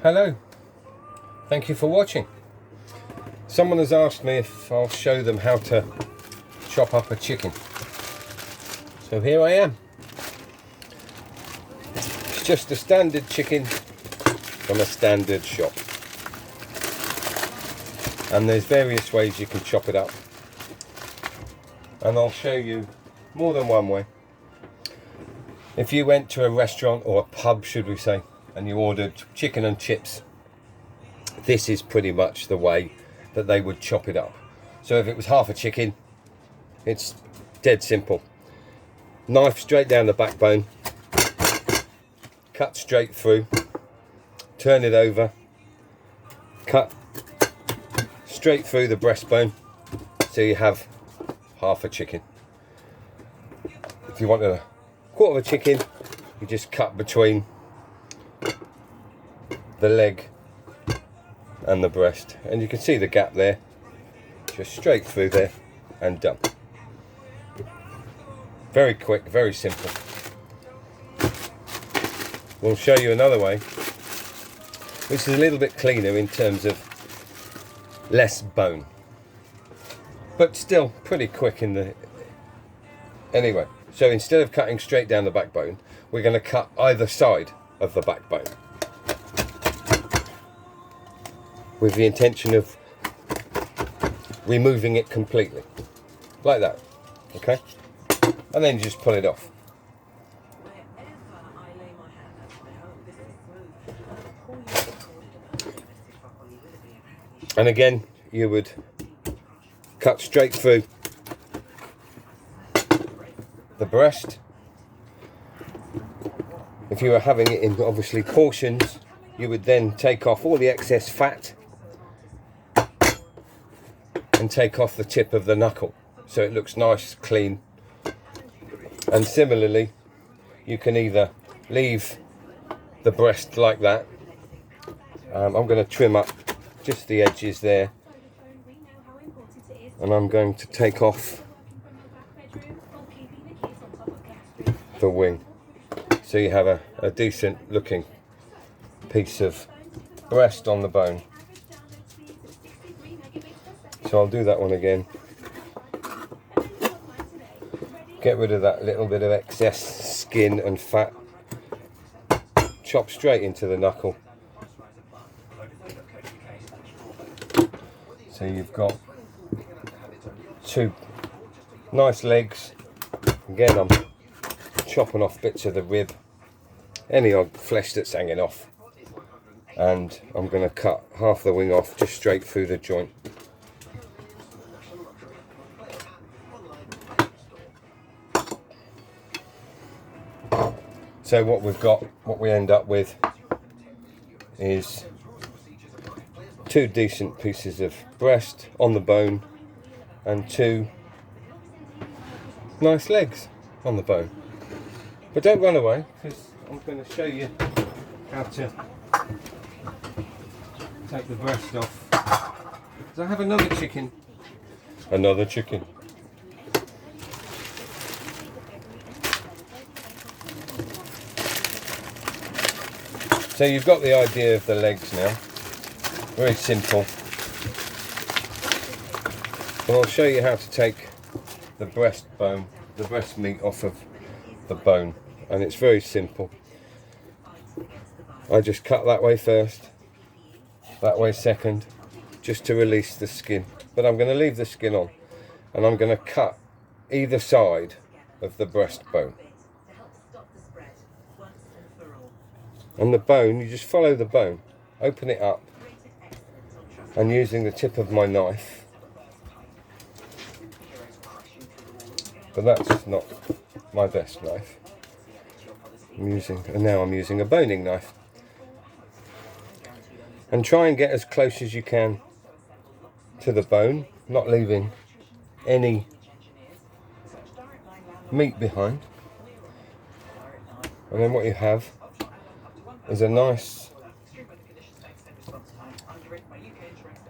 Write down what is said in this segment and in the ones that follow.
Hello, thank you for watching. Someone has asked me if I'll show them how to chop up a chicken. So here I am. It's just a standard chicken from a standard shop. And there's various ways you can chop it up. And I'll show you more than one way. If you went to a restaurant, or a pub should we say, and you ordered chicken and chips, this is pretty much the way that they would chop it up. So if it was half a chicken, it's dead simple. Knife straight down the backbone, cut straight through, turn it over, cut straight through the breastbone, so you have half a chicken. If you want a quarter of a chicken, you just cut between the leg and the breast, and you can see the gap there, just straight through there and done. Very quick, very simple. We'll show you another way, which is a little bit cleaner in terms of less bone, but still pretty quick in the... Anyway, so instead of cutting straight down the backbone, we're going to cut either side of the backbone, with the intention of removing it completely, like that, okay? And then you just pull it off. And again, you would cut straight through the breast. If you were having it in obviously portions, you would then take off all the excess fat and take off the tip of the knuckle, so it looks nice, clean. And similarly, you can either leave the breast like that. I'm going to trim up just the edges there, and I'm going to take off the wing, so you have a decent looking piece of breast on the bone. So I'll do that one again. Get rid of that little bit of excess skin and fat. Chop straight into the knuckle. So you've got two nice legs. Again, I'm chopping off bits of the rib, any odd flesh that's hanging off, and I'm going to cut half the wing off just straight through the joint. So what we end up with is two decent pieces of breast on the bone and two nice legs on the bone. But don't run away, because I'm going to show you how to take the breast off. So I have another chicken. Another chicken. So you've got the idea of the legs now. Very simple. And I'll show you how to take the breastbone, the breast meat off of the bone. And it's very simple. I just cut that way first, that way second, just to release the skin. But I'm going to leave the skin on, and I'm going to cut either side of the breastbone. And the bone, you just follow the bone, open it up, and using the tip of my knife, but that's not my best knife. I'm using a boning knife, and try and get as close as you can to the bone, not leaving any meat behind. And then what you have is a nice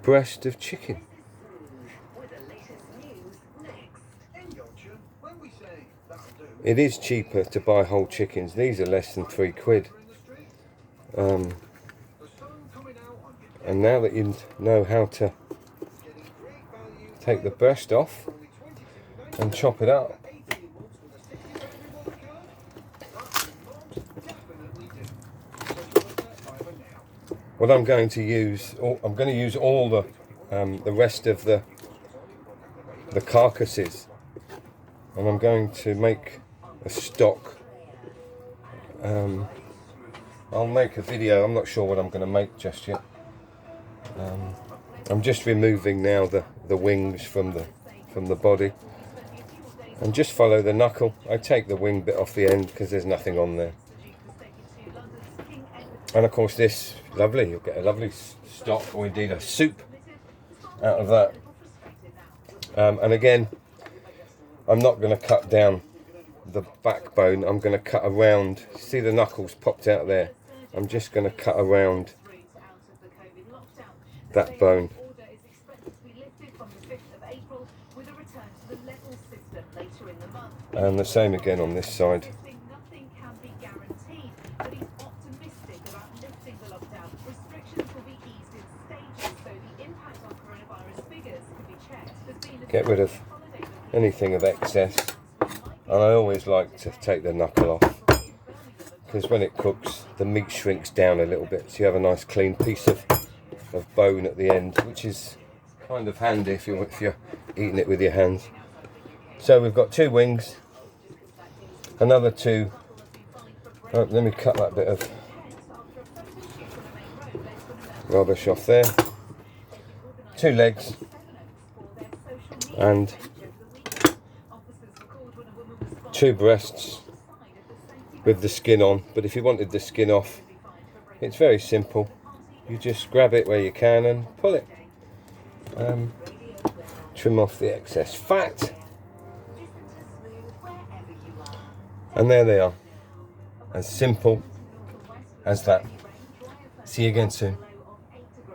breast of chicken. It is cheaper to buy whole chickens. These are less than £3. And now that you know how to take the breast off and chop it up, what I'm going to use, I'm going to use all the rest of the carcasses, and I'm going to make a stock. I'll make a video. I'm not sure what I'm going to make just yet. I'm just removing now the wings from the body, and just follow the knuckle. I take the wing bit off the end because there's nothing on there. And of course this, lovely, you'll get a lovely stock, or indeed a soup out of that. And again, I'm not going to cut down the backbone. I'm going to cut around. See the knuckles popped out there? I'm just going to cut around that bone. And the same again on this side. Get rid of anything of excess, and I always like to take the knuckle off, because when it cooks the meat shrinks down a little bit, so you have a nice clean piece of bone at the end, which is kind of handy if you're eating it with your hands. So we've got 2 wings, another 2, let me cut that bit of rubbish off there, 2 legs, and 2 breasts with the skin on. But if you wanted the skin off, it's very simple. You just grab it where you can and pull it. Trim off the excess fat. And there they are. As simple as that. See you again soon.